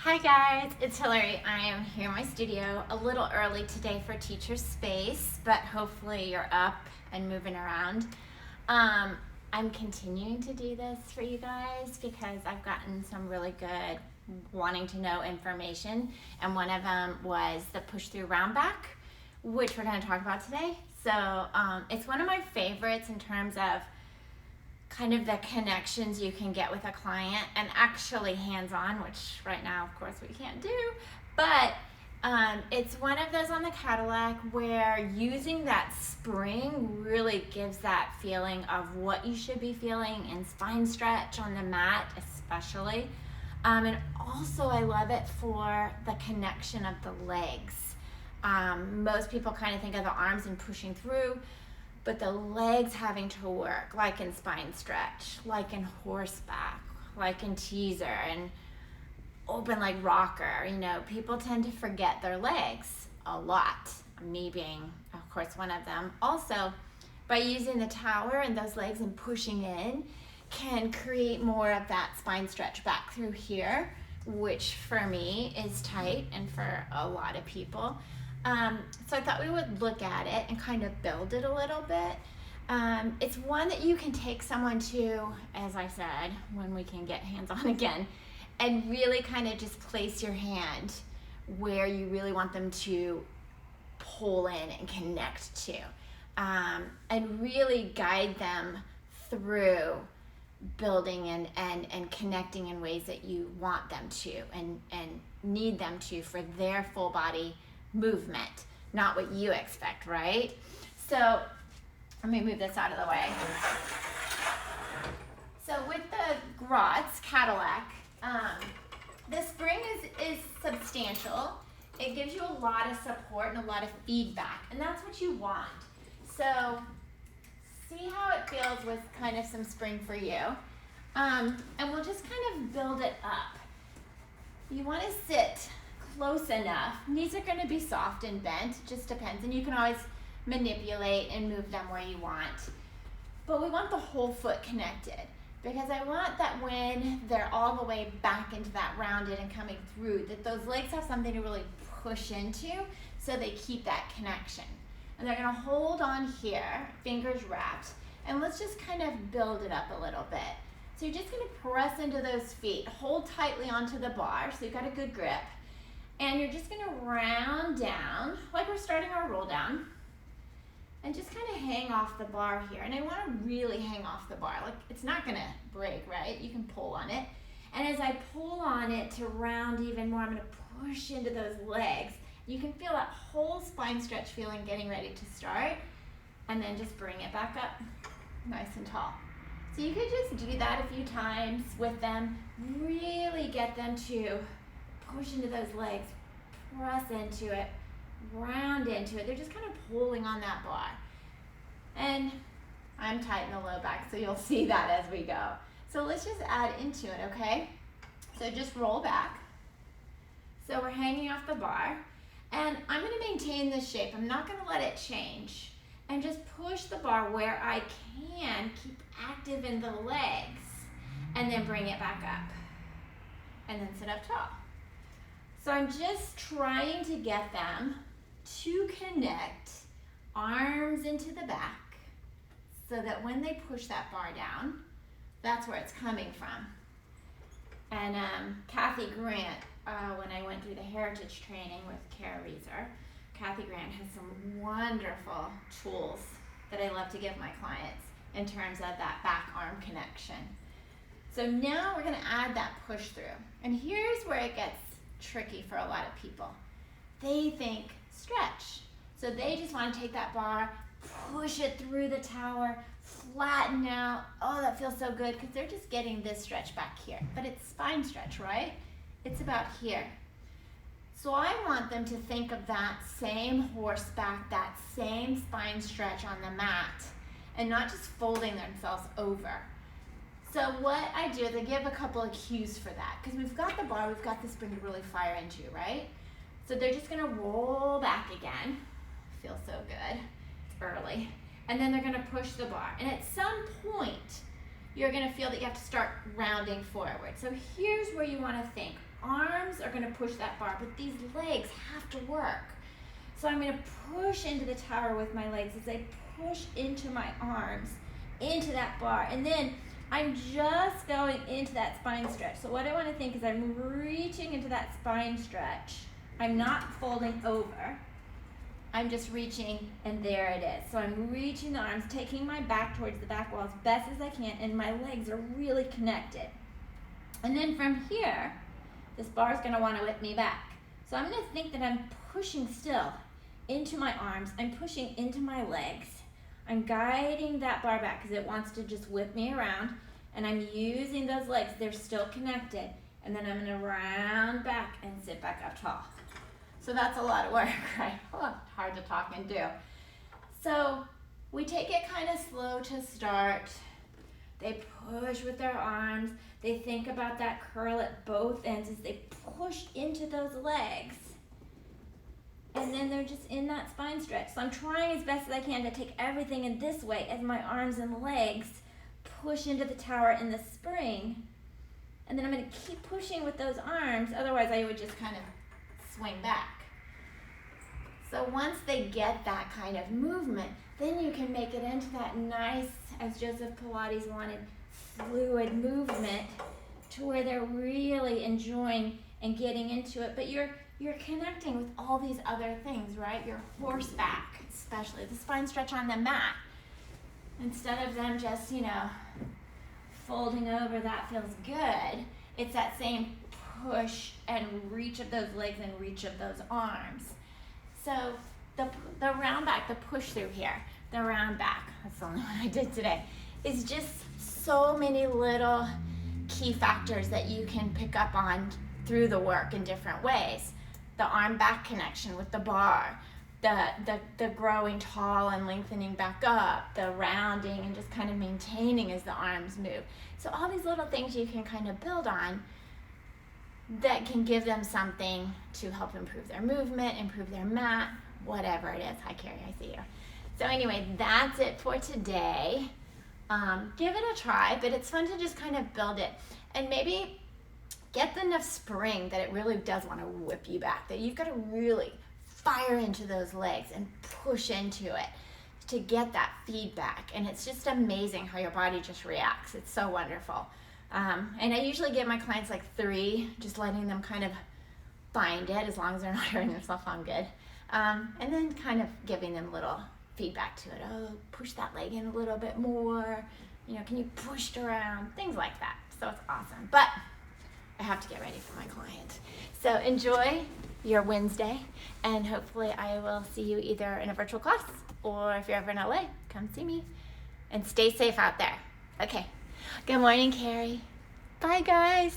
Hi guys, it's Hilary. I am here in my studio a little early today for teacher space, but hopefully you're up and moving around. I'm continuing to do this for you guys because I've gotten some really good wanting to know information, and one of them was the push through round back, which we're going to talk about today. So it's one of my favorites in terms of kind of the connections you can get with a client and actually hands-on, which right now of course we can't do, but it's one of those on the Cadillac where using that spring really gives that feeling of what you should be feeling in spine stretch on the mat especially, and also I love it for the connection of the legs. Most people kind of think of the arms and pushing through, but the legs having to work, like in spine stretch, like in horseback, like in teaser, and open leg rocker. You know, people tend to forget their legs a lot, me being, of course, one of them. Also, by using the tower and those legs and pushing in, can create more of that spine stretch back through here, which for me is tight and for a lot of people. So I thought we would look at it and kind of build it a little bit. It's one that you can take someone to, as I said, when we can get hands-on again, and really kind of just place your hand where you really want them to pull in and connect to, and really guide them through building and connecting in ways that you want them to and need them to for their full body movement, not what you expect, right? So let me move this out of the way. So with the Grotz Cadillac, the spring is substantial. It gives you a lot of support and a lot of feedback, and that's what you want. So see how it feels with kind of some spring for you. And we'll just kind of build it up. You want to sit close enough. Knees are going to be soft and bent, it just depends, and you can always manipulate and move them where you want. But we want the whole foot connected, because I want that when they're all the way back into that rounded and coming through, that those legs have something to really push into so they keep that connection. And they're going to hold on here, fingers wrapped, and let's just kind of build it up a little bit. So you're just going to press into those feet, hold tightly onto the bar so you've got a good grip. And you're just going to round down, like we're starting our roll down, and just kind of hang off the bar here. And I want to really hang off the bar. Like, it's not going to break, right? You can pull on it. And as I pull on it to round even more, I'm going to push into those legs. You can feel that whole spine stretch feeling getting ready to start. And then just bring it back up nice and tall. So you could just do that a few times with them. Really get them to push into those legs, press into it, round into it. They're just kind of pulling on that bar. And I'm tight in the low back, so you'll see that as we go. So let's just add into it, okay? So just roll back. So we're hanging off the bar. And I'm going to maintain this shape. I'm not going to let it change. And just push the bar where I can, keep active in the legs, and then bring it back up. And then sit up tall. So I'm just trying to get them to connect arms into the back so that when they push that bar down, that's where it's coming from. And Kathy Grant, when I went through the heritage training with Kara Reeser, Kathy Grant has some wonderful tools that I love to give my clients in terms of that back arm connection. So now we're going to add that push through. And here's where it gets tricky for a lot of people. They think stretch. So they just want to take that bar, push it through the tower, flatten out. Oh, that feels so good, because they're just getting this stretch back here. But it's spine stretch, right? It's about here. So I want them to think of that same horseback, that same spine stretch on the mat, and not just folding themselves over. So what I do is I give a couple of cues for that, because we've got the bar, we've got the spring to really fire into, right? So they're just going to roll back again. Feels so good. It's early. And then they're going to push the bar. And at some point, you're gonna feel that you have to start rounding forward. So here's where you wanna think. Arms are gonna push that bar, but these legs have to work. So I'm gonna push into the tower with my legs as I push into my arms, into that bar. And then I'm just going into that spine stretch. So what I wanna think is I'm reaching into that spine stretch. I'm not folding over. I'm just reaching, and there it is. So I'm reaching the arms, taking my back towards the back wall as best as I can, and my legs are really connected. And then from here, this bar is gonna wanna whip me back. So I'm gonna think that I'm pushing still into my arms. I'm pushing into my legs. I'm guiding that bar back because it wants to just whip me around, and I'm using those legs. They're still connected. And then I'm gonna round back and sit back up tall. So that's a lot of work, right? Oh, hard to talk and do. So we take it kind of slow to start. They push with their arms. They think about that curl at both ends as they push into those legs. And then they're just in that spine stretch. So I'm trying as best as I can to take everything in this way as my arms and legs push into the tower in the spring. And then I'm gonna keep pushing with those arms. Otherwise I would just kind of swing back. So once they get that kind of movement, then you can make it into that nice, as Joseph Pilates wanted, fluid movement to where they're really enjoying and getting into it. But you're connecting with all these other things, right? Your horseback, especially the spine stretch on the mat. Instead of them just, folding over, that feels good. It's that same push and reach of those legs and reach of those arms. So the round back, the push through here, the round back, that's the only one I did today, is just so many little key factors that you can pick up on through the work in different ways. The arm back connection with the bar, the growing tall and lengthening back up, the rounding and just kind of maintaining as the arms move. So all these little things you can kind of build on that can give them something to help improve their movement, improve their mat, whatever it is. Hi Carrie, I see you. So anyway, that's it for today. Give it a try, but it's fun to just kind of build it. And maybe get enough spring that it really does want to whip you back, that you've got to really fire into those legs and push into it to get that feedback. And it's just amazing how your body just reacts. It's so wonderful. And I usually give my clients like 3, just letting them kind of find it as long as they're not hurting themselves. I'm good. And then kind of giving them little feedback to it. Oh, push that leg in a little bit more. Can you push it around? Things like that. So it's awesome. But I have to get ready for my client. So enjoy your Wednesday, and hopefully I will see you either in a virtual class or if you're ever in LA, come see me. And stay safe out there. Okay. Good morning, Carrie. Bye, guys.